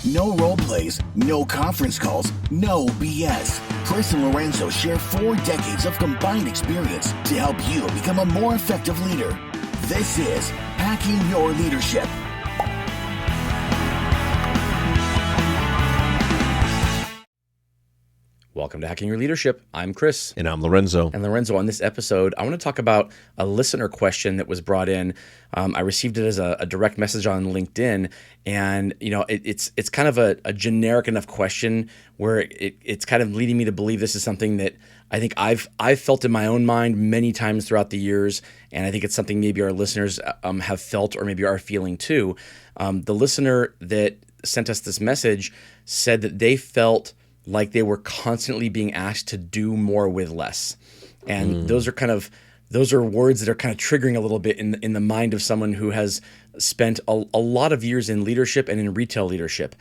No role plays, no conference calls, no BS. Chris and Lorenzo share 4 decades of combined experience to help you become a more effective leader. This is Hacking Your Leadership. Welcome to Hacking Your Leadership. I'm Chris. And I'm Lorenzo. And Lorenzo, on this episode, I want to talk about a listener question that was brought in. I received it as a direct message on LinkedIn, and it's kind of a generic enough question where it's kind of leading me to believe this is something that I think I've felt in my own mind many times throughout the years, and I think it's something maybe our listeners have felt or maybe are feeling too. The listener that sent us this message said that they felt like they were constantly being asked to do more with less. And those are words that are kind of triggering a little bit in the mind of someone who has spent a lot of years in leadership and in retail leadership.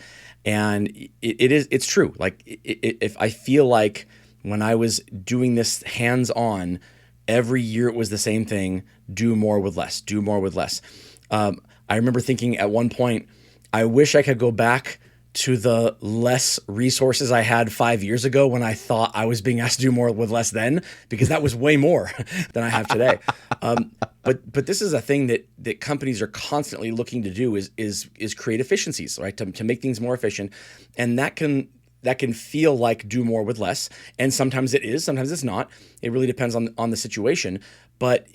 And it's true. Like if I feel like when I was doing this hands-on, every year it was the same thing: do more with less, do more with less. I remember thinking at one point, I wish I could go back to the less resources I had 5 years ago when I thought I was being asked to do more with less then, because that was way more than I have today. But this is a thing that companies are constantly looking to do is create efficiencies, right? To make things more efficient. And that can feel like do more with less. And sometimes it is, sometimes it's not. It really depends on the situation. But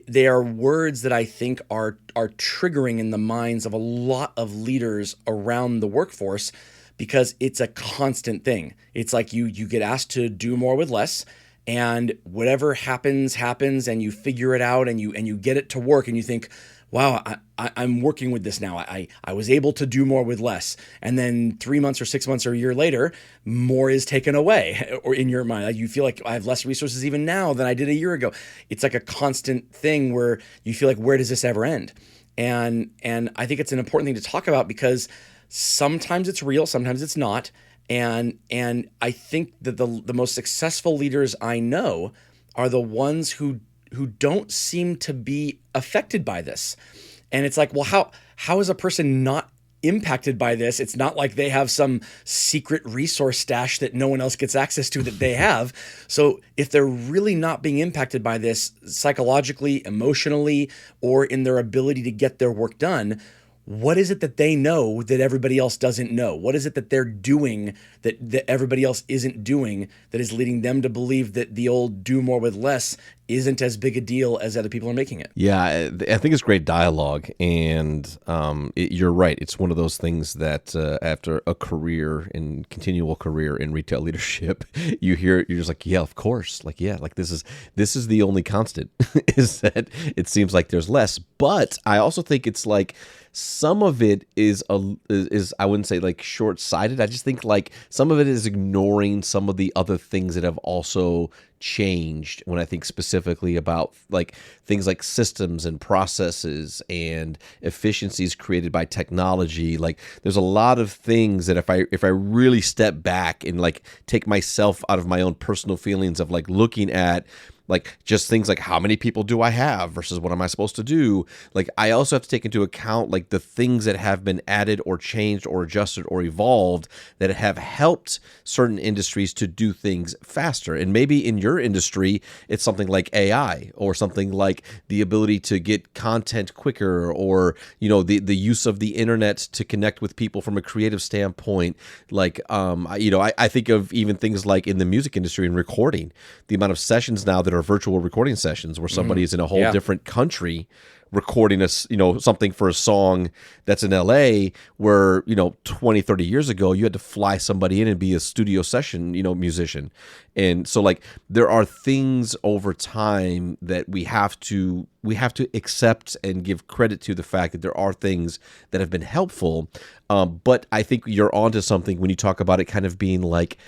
they are words that I think are triggering in the minds of a lot of leaders around the workforce, because it's a constant thing. It's like you get asked to do more with less, and whatever happens, and you figure it out, and you get it to work, and you think, wow, I'm working with this now. I was able to do more with less. And then 3 months or 6 months or a year later, more is taken away. Or in your mind, you feel like I have less resources even now than I did a year ago. It's like a constant thing where you feel like, where does this ever end? And I think it's an important thing to talk about, because sometimes it's real, sometimes it's not. And I think that the most successful leaders I know are the ones who don't seem to be affected by this. And it's like, well, how is a person not impacted by this? It's not like they have some secret resource stash that no one else gets access to that they have. So if they're really not being impacted by this psychologically, emotionally, or in their ability to get their work done, what is it that they know that everybody else doesn't know? What is it that they're doing that everybody else isn't doing that is leading them to believe that the old do more with less isn't as big a deal as other people are making it? Yeah, I think it's great dialogue, and you're right. It's one of those things that after a continual career in retail leadership, you're just like, yeah, of course, this is the only constant is that it seems like there's less. But I also think it's like some of it is I wouldn't say like short-sighted. I just think like some of it is ignoring some of the other things that have also changed, when I think specifically about like things like systems and processes and efficiencies created by technology. Like there's a lot of things that if I really step back and like take myself out of my own personal feelings of like looking at like just things like how many people do I have versus what am I supposed to do? Like I also have to take into account like the things that have been added or changed or adjusted or evolved that have helped certain industries to do things faster. And maybe in your industry, it's something like AI or something like the ability to get content quicker, or, the use of the internet to connect with people from a creative standpoint. Like, I think of even things like in the music industry and recording, the amount of sessions now that are virtual recording sessions where somebody is in a whole different country recording something for a song that's in LA, where 20, 30 years ago you had to fly somebody in and be a studio session musician. And so like there are things over time that we have to accept and give credit to the fact that there are things that have been helpful, but I think you're onto something when you talk about it kind of being like,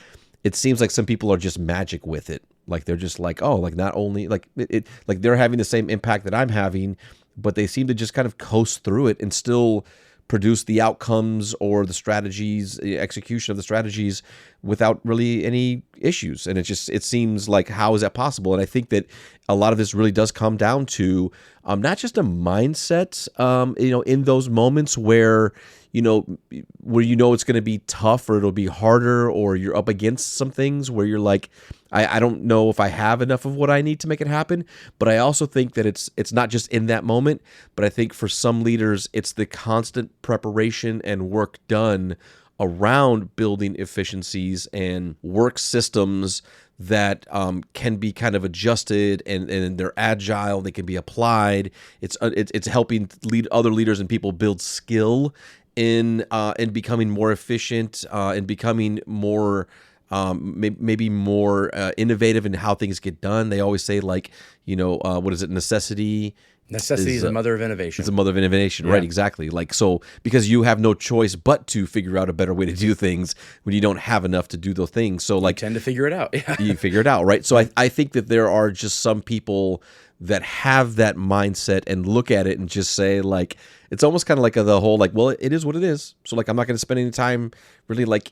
it seems like some people are just magic with it. Like they're just like, oh, like not only like it like they're having the same impact that I'm having, but they seem to just kind of coast through it and still produce the outcomes or the strategies, the execution of the strategies without really any issues. And it seems like, how is that possible? And I think that a lot of this really does come down to not just a mindset, in those moments where where it's going to be tough or it'll be harder, or you're up against some things where you're like, I don't know if I have enough of what I need to make it happen. But I also think that it's not just in that moment, but I think for some leaders, it's the constant preparation and work done around building efficiencies and work systems that can be kind of adjusted, and they're agile. They can be applied. It's helping lead other leaders and people build skill in becoming more efficient, and becoming more maybe more innovative in how things get done. They always say, like, what is it? Necessity is the mother of innovation. It's the mother of innovation, right? Exactly. Like, so because you have no choice but to figure out a better way to do things when you don't have enough to do those things. So, like, you tend to figure it out. You figure it out, right? So I think that there are just some people that have that mindset and look at it and just say, like, it's almost kind of like the whole, like, well, it is what it is. So, like, I'm not going to spend any time really, like,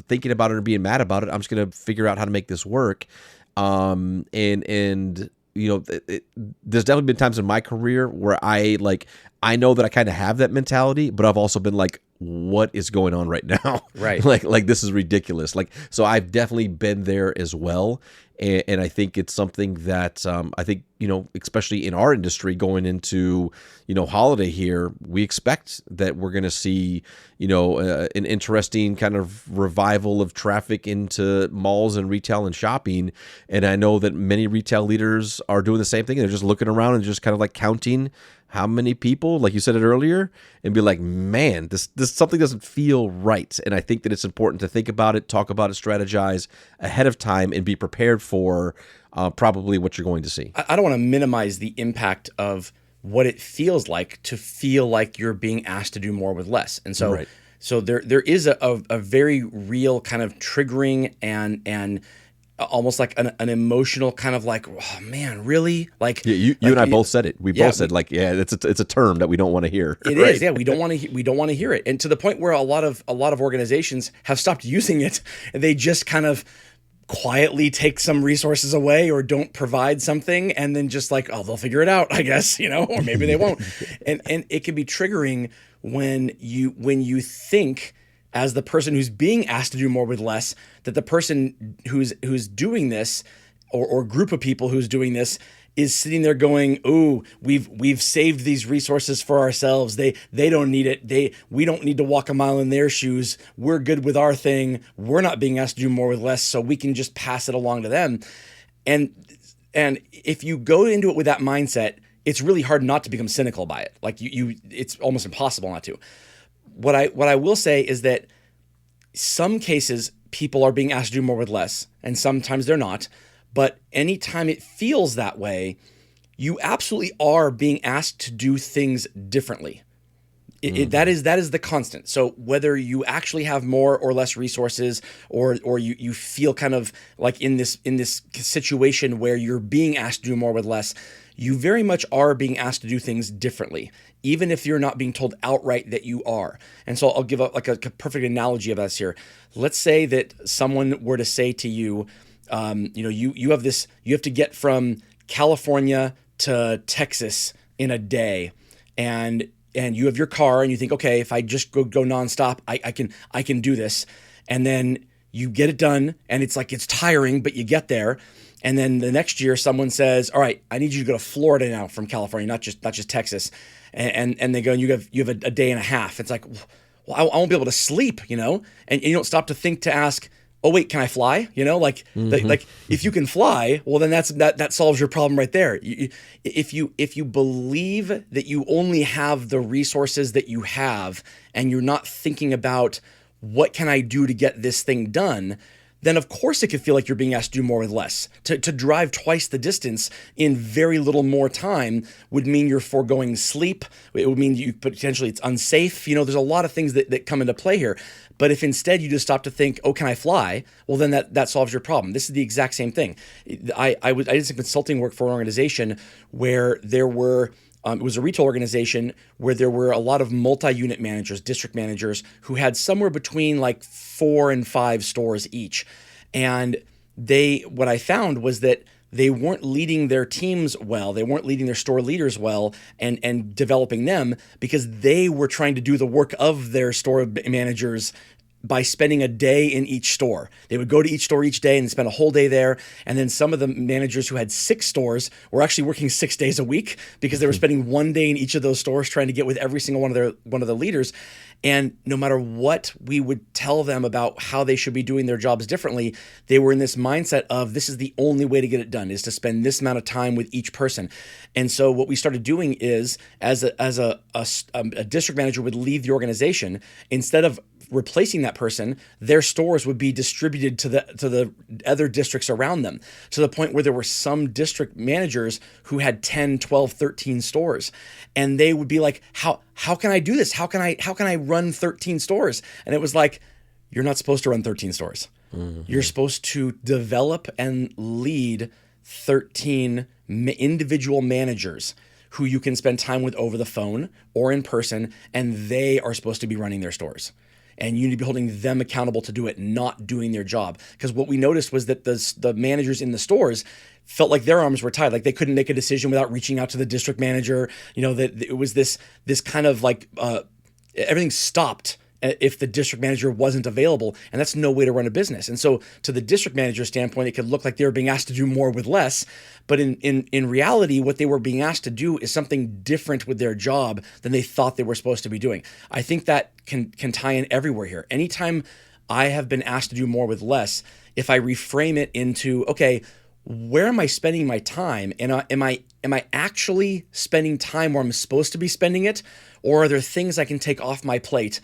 thinking about it or being mad about it. I'm just going to figure out how to make this work. There's definitely been times in my career where I know that I kind of have that mentality, but I've also been like, what is going on right now? Right. like this is ridiculous. Like, so I've definitely been there as well. And I think it's something that I think, especially in our industry going into, holiday here, we expect that we're going to see, an interesting kind of revival of traffic into malls and retail and shopping. And I know that many retail leaders are doing the same thing. They're just looking around and just kind of like counting how many people, like you said it earlier, and be like, man, this something doesn't feel right. And I think that it's important to think about it, talk about it, strategize ahead of time, and be prepared for probably what you're going to see. I don't want to minimize the impact of what it feels like to feel like you're being asked to do more with less. And so, Right. so there is a very real kind of triggering and almost like an emotional kind of like, oh man, really? Like, Yeah, you and I both said it. We both said, like, yeah, it's a term that we don't want to hear. It right? is, yeah. We don't want to hear it, and to the point where a lot of organizations have stopped using it. They just kind of quietly take some resources away or don't provide something, and then just like, oh, they'll figure it out, I guess, or maybe they won't. and it can be triggering when you think, as the person who's being asked to do more with less, that the person who's doing this, or group of people who's doing this, is sitting there going, "Ooh, we've saved these resources for ourselves. They don't need it. We don't need to walk a mile in their shoes. We're good with our thing. We're not being asked to do more with less, so we can just pass it along to them." And if you go into it with that mindset, it's really hard not to become cynical by it. Like it's almost impossible not to. What I will say is that some cases people are being asked to do more with less, and sometimes they're not. But anytime it feels that way, you absolutely are being asked to do things differently. That is the constant. So whether you actually have more or less resources, or you feel kind of like in this situation where you're being asked to do more with less, you very much are being asked to do things differently, even if you're not being told outright that you are. And so I'll give a perfect analogy of this here. Let's say that someone were to say to you, you have to get from California to Texas in a day, and you have your car, and you think, okay, if I just go nonstop, I can do this. And then you get it done, and it's tiring, but you get there. And then the next year someone says, all right, I need you to go to Florida now from California, not just Texas. And they go, and you have a day and a half. It's like, well, I won't be able to sleep, and you don't stop to think to ask, oh wait, can I fly? Like if you can fly, well then that solves your problem right there. If you believe that you only have the resources that you have, and you're not thinking about what can I do to get this thing done, then of course it could feel like you're being asked to do more with less. To drive twice the distance in very little more time would mean you're foregoing sleep. It would mean it's unsafe. There's a lot of things that come into play here. But if instead you just stop to think, oh, can I fly? Well, then that solves your problem. This is the exact same thing. I did some consulting work for an organization where there were, it was a retail organization where there were a lot of multi-unit managers, district managers, who had somewhere between like 4 and 5 stores each. And what I found was that they weren't leading their teams well. They weren't leading their store leaders well and developing them because they were trying to do the work of their store managers by spending a day in each store. They would go to each store each day and spend a whole day there. And then some of the managers who had 6 stores were actually working 6 days a week because they were spending one day in each of those stores trying to get with every single one of the leaders. And no matter what we would tell them about how they should be doing their jobs differently, they were in this mindset of this is the only way to get it done, is to spend this amount of time with each person. And so what we started doing is, as a district manager would leave the organization, instead of replacing that person, their stores would be distributed to the other districts around them, to the point where there were some district managers who had 10, 12, 13 stores. And they would be like, how can I do this? How can I run 13 stores? And it was like, you're not supposed to run 13 stores. Mm-hmm. You're supposed to develop and lead 13 individual managers who you can spend time with over the phone or in person, and they are supposed to be running their stores. And you need to be holding them accountable to do it, not doing their job. Because what we noticed was that the managers in the stores felt like their arms were tied, like they couldn't make a decision without reaching out to the district manager. That it was this kind of like everything stopped if the district manager wasn't available, and that's no way to run a business. And so to the district manager standpoint, it could look like they were being asked to do more with less, but in reality, what they were being asked to do is something different with their job than they thought they were supposed to be doing. I think that can tie in everywhere here. Anytime I have been asked to do more with less, if I reframe it into, okay, where am I spending my time? And am I actually spending time where I'm supposed to be spending it? Or are there things I can take off my plate?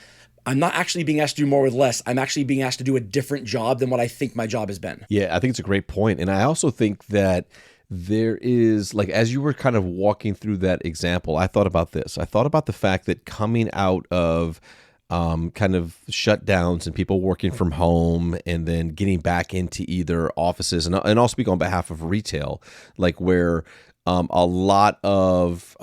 I'm not actually being asked to do more with less. I'm actually being asked to do a different job than what I think my job has been. Yeah, I think it's a great point. And I also think that there is, like, as you were kind of walking through that example, I thought about this. I thought about the fact that coming out of kind of shutdowns and people working from home and then getting back into either offices, and I'll speak on behalf of retail, like where a lot of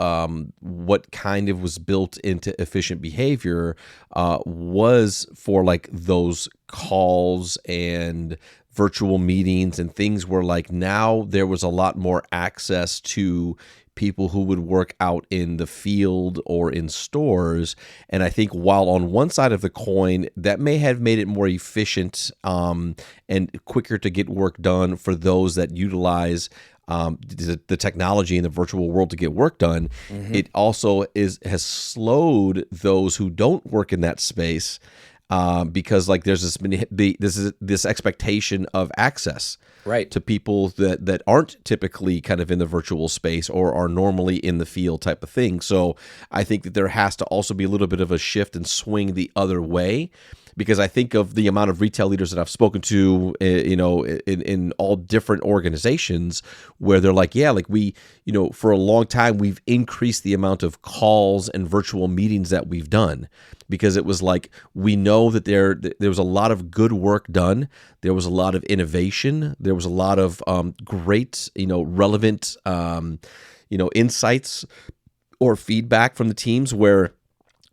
what kind of was built into efficient behavior was for like those calls and virtual meetings and things where like now there was a lot more access to people who would work out in the field or in stores. And I think while on one side of the coin, that may have made it more efficient and quicker to get work done for those that utilize the technology in the virtual world to get work done, it also has slowed those who don't work in that space because like there's this expectation of access to people that aren't typically kind of in the virtual space or are normally in the field type of thing. So I think that there has to also be a little bit of a shift and swing the other way. Because I think of the amount of retail leaders that I've spoken to, in all different organizations where they're like, yeah, like we, for a long time, we've increased the amount of calls and virtual meetings that we've done because it was like, we know that there was a lot of good work done. There was a lot of innovation. There was a lot of great, relevant, insights or feedback from the teams where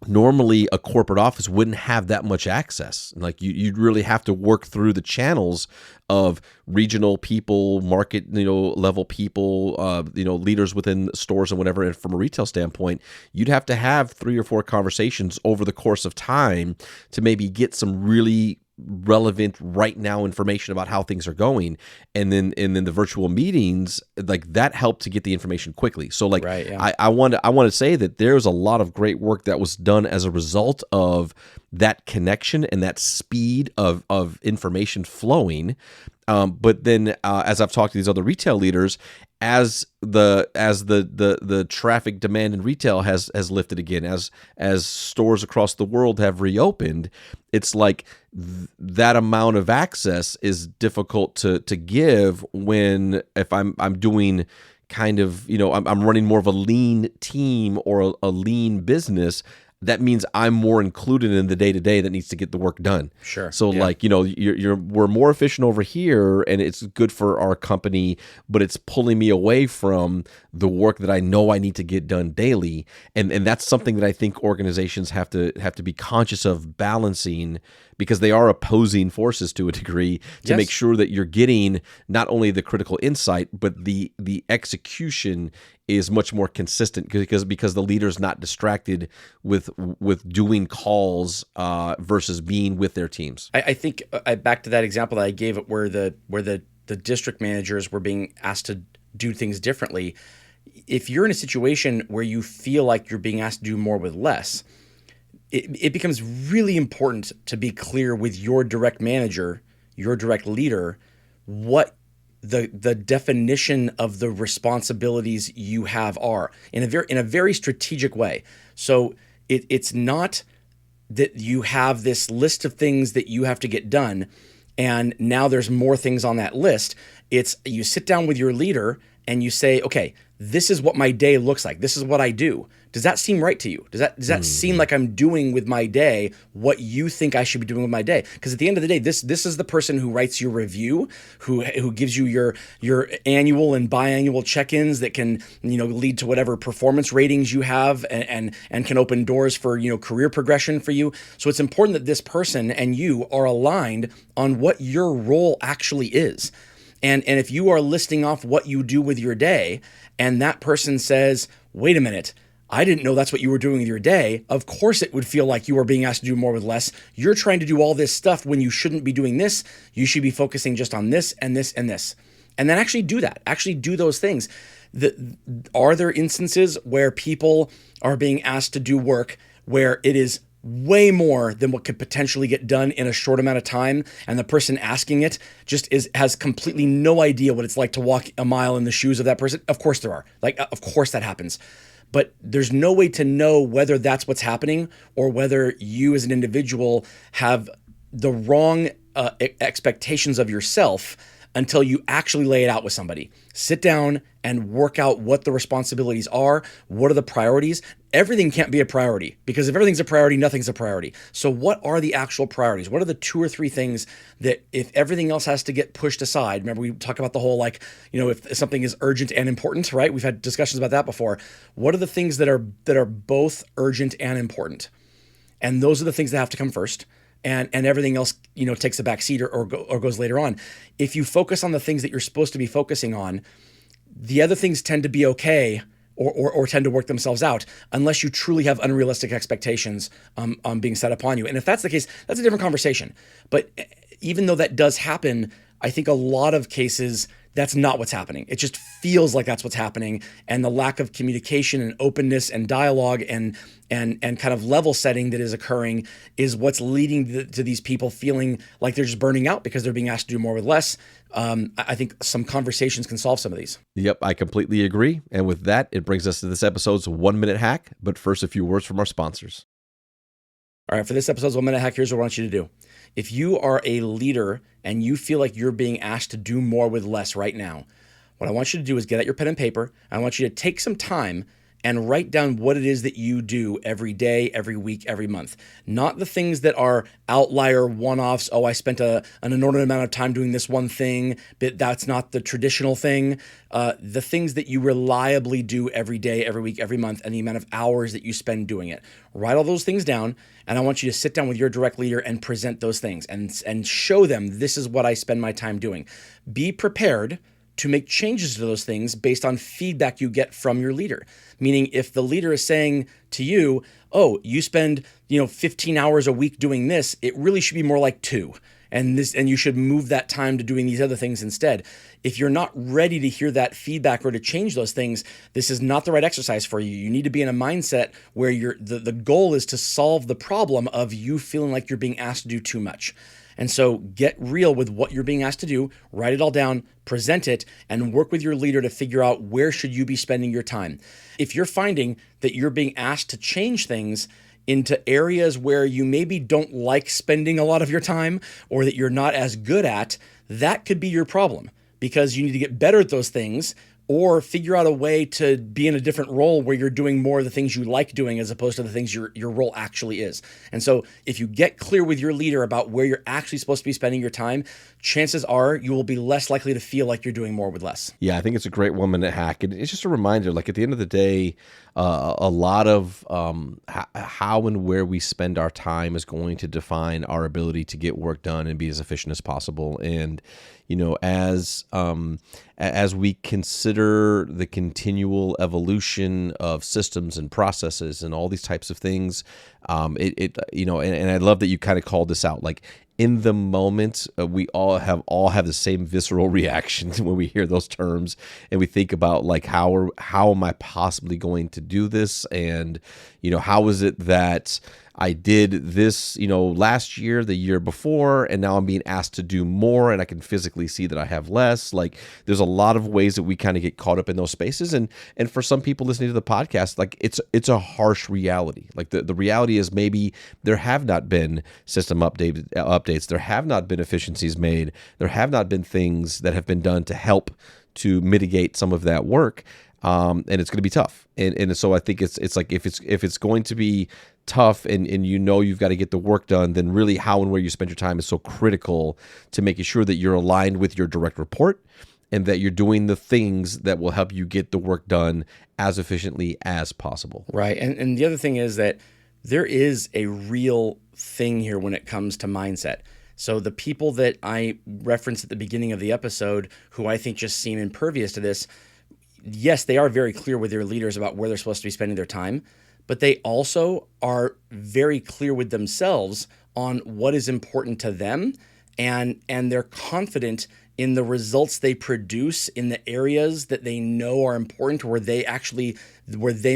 normally a corporate office wouldn't have that much access. Like you'd really have to work through the channels of regional people, market, level people, leaders within stores and whatever. And from a retail standpoint, you'd have to have 3 or 4 conversations over the course of time to maybe get some really relevant right now information about how things are going, and then the virtual meetings like that helped to get the information quickly. So like I want to say that there's a lot of great work that was done as a result of that connection and that speed of information flowing. But then as I've talked to these other retail leaders, as the traffic demand in retail has lifted again, as stores across the world have reopened, it's like that amount of access is difficult to give when if I'm doing kind of I'm running more of a lean team or a lean business. that means I'm more included in the day-to-day that needs to get the work done. Sure. So Yeah. like, we're more efficient over here and it's good for our company, but it's pulling me away from the work that I know I need to get done daily. And that's something that I think organizations have to be conscious of balancing, because they are opposing forces to a degree, to Yes. make sure that you're getting not only the critical insight, but the execution is much more consistent, because the leader's not distracted with doing calls versus being with their teams. I think back to that example that I gave, where the district managers were being asked to do things differently. If you're in a situation where you feel like you're being asked to do more with less, it becomes really important to be clear with your direct manager, your direct leader, what the definition of the responsibilities you have are in a very strategic way. So it's not that you have this list of things that you have to get done, and now there's more things on that list. It's you sit down with your leader and you say, okay, this is what my day looks like. This is what I do. Does that seem right to you? Does that seem like I'm doing with my day what you think I should be doing with my day? Because at the end of the day, this is the person who writes your review, who gives you your annual and biannual check-ins that can lead to whatever performance ratings you have, and can open doors for career progression for you. So it's important that this person and you are aligned on what your role actually is. And if you are listing off what you do with your day, and that person says, wait a minute, I didn't know that's what you were doing with your day. Of course it would feel like you are being asked to do more with less. You're trying to do all this stuff when you shouldn't be doing this. You should be focusing just on this and this and this. And then actually do that. Actually do those things. Are there instances where people are being asked to do work where it is way more than what could potentially get done in a short amount of time, and the person asking it just has completely no idea what it's like to walk a mile in the shoes of that person? Of course there are. Of course that happens. But there's no way to know whether that's what's happening, or whether you as an individual have the wrong expectations of yourself until you actually lay it out with somebody. Sit down and work out what the responsibilities are. What are the priorities? Everything can't be a priority, because if everything's a priority, nothing's a priority. So what are the actual priorities? What are the 2 or 3 things that, if everything else has to get pushed aside? Remember, we talk about the whole, if something is urgent and important, right? We've had discussions about that before. What are the things that are both urgent and important? And those are the things that have to come first. And everything else, takes a back seat or goes later on. If you focus on the things that you're supposed to be focusing on, the other things tend to be okay, or tend to work themselves out, unless you truly have unrealistic expectations being set upon you. And if that's the case, that's a different conversation. But even though that does happen, I think a lot of cases, that's not what's happening. It just feels like that's what's happening. And the lack of communication and openness and dialogue and kind of level setting that is occurring is what's leading to these people feeling like they're just burning out because they're being asked to do more with less. I think some conversations can solve some of these. Yep, I completely agree. And with that, it brings us to this episode's 1-minute hack. But first, a few words from our sponsors. All right, for this episode's 1-minute hack, here's what I want you to do. If you are a leader and you feel like you're being asked to do more with less right now, what I want you to do is get out your pen and paper. I want you to take some time and write down what it is that you do every day, every week, every month. Not the things that are outlier one-offs. Oh, I spent an inordinate amount of time doing this one thing, but that's not the traditional thing. The things that you reliably do every day, every week, every month, and the amount of hours that you spend doing it. Write all those things down, and I want you to sit down with your direct leader and present those things and show them, this is what I spend my time doing. Be prepared to make changes to those things based on feedback you get from your leader. Meaning, if the leader is saying to you, oh, you spend 15 hours a week doing this, it really should be more like 2. And you should move that time to doing these other things instead. If you're not ready to hear that feedback or to change those things, this is not the right exercise for you. You need to be in a mindset where the goal is to solve the problem of you feeling like you're being asked to do too much. And so get real with what you're being asked to do, write it all down, present it, and work with your leader to figure out where should you be spending your time. If you're finding that you're being asked to change things into areas where you maybe don't like spending a lot of your time, or that you're not as good at, that could be your problem, because you need to get better at those things, or figure out a way to be in a different role where you're doing more of the things you like doing as opposed to the things your role actually is. And so if you get clear with your leader about where you're actually supposed to be spending your time, chances are you will be less likely to feel like you're doing more with less. Yeah, I think it's a great 1-minute hack. And it's just a reminder, like at the end of the day, a lot of how and where we spend our time is going to define our ability to get work done and be as efficient as possible. And as we consider the continual evolution of systems and processes and all these types of things, and I love that you kind of called this out, like in the moment, we all have the same visceral reaction when we hear those terms, and we think about like how am I possibly going to do this, and how is it that I did this, last year, the year before, and now I'm being asked to do more, and I can physically see that I have less. Like, there's a lot of ways that we kind of get caught up in those spaces, and for some people listening to the podcast, like it's a harsh reality. Like the reality is maybe there have not been system updates, there have not been efficiencies made, there have not been things that have been done to help to mitigate some of that work. And it's going to be tough. And so I think it's like if it's going to be tough and you've got to get the work done, then really how and where you spend your time is so critical to making sure that you're aligned with your direct report and that you're doing the things that will help you get the work done as efficiently as possible. Right. And the other thing is that there is a real thing here when it comes to mindset. So the people that I referenced at the beginning of the episode, who I think just seem impervious to this, yes, they are very clear with their leaders about where they're supposed to be spending their time, but they also are very clear with themselves on what is important to them, and they're confident in the results they produce in the areas that they know are important, where they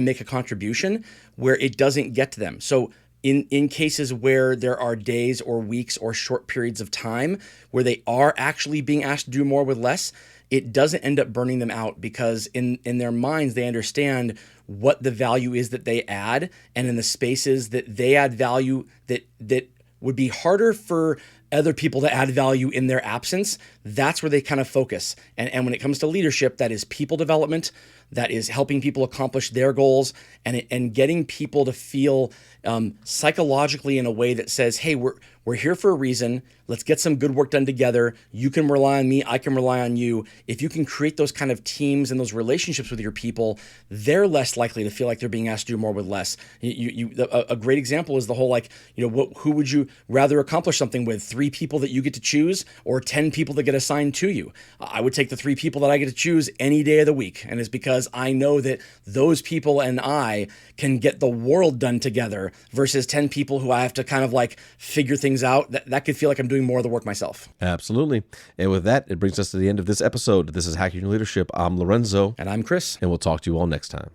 make a contribution, where it doesn't get to them. So in cases where there are days or weeks or short periods of time where they are actually being asked to do more with less, it doesn't end up burning them out, because in their minds, they understand what the value is that they add, and in the spaces that they add value that would be harder for other people to add value in their absence, that's where they kind of focus. And when it comes to leadership, that is people development, that is helping people accomplish their goals, and getting people to feel psychologically in a way that says, hey, we're here for a reason. Let's get some good work done together. You can rely on me. I can rely on you. If you can create those kind of teams and those relationships with your people, they're less likely to feel like they're being asked to do more with less. A great example is the whole, who would you rather accomplish something with? 3 people that you get to choose, or 10 people that get assigned to you? I would take the 3 people that I get to choose any day of the week. And it's because I know that those people and I can get the world done together, versus 10 people who I have to kind of figure things out. That could feel like I'm doing more of the work myself. Absolutely. And with that, it brings us to the end of this episode. This is Hacking Your Leadership. I'm Lorenzo. And I'm Chris. And we'll talk to you all next time.